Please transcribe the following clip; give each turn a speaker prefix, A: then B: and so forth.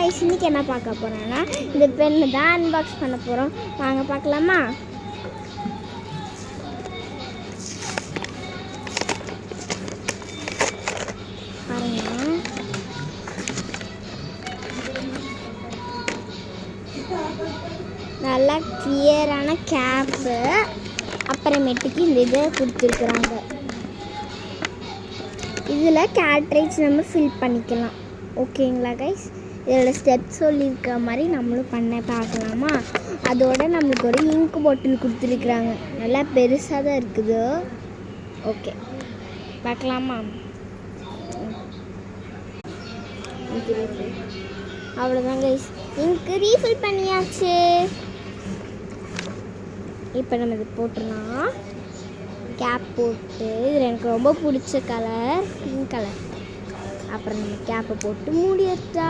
A: Guys இன்னைக்கு என்ன பார்க்க போகிறோன்னா இந்த பெண்ணு தான் அன்பாக்ஸ் பண்ண போகிறோம். வாங்க பார்க்கலாமா? பாருங்க, நல்லா கிளியரான கேப்பு, அப்புறமேட்டுக்கு இந்த இதை கொடுத்துருக்குறாங்க. இதில் கேட்ரேஜ் நம்ம ஃபில் பண்ணிக்கலாம். ஓகேங்களா கைஸ்? இதோட ஸ்டெப் சொல்லியிருக்க மாதிரி நம்மளும் பண்ண பார்க்கலாமா? அதோட நம்மளுக்கு ஒரு இங்க் பாட்டில் கொடுத்துருக்குறாங்க. நல்லா பெருசாக தான் இருக்குது. ஓகே, பார்க்கலாமா? அவ்வளோதான் கைஸ், இங்க்கு ரீஃபில் பண்ணியாச்சு. இப்போ நம்ம இது போட்டுடலாம். கேப் போட்டு, இதில் எனக்கு ரொம்ப பிடிச்ச கலர் பிங்க் கலர். அப்புறம் நம்ம கேப்பை போட்டு மூடியாச்சா.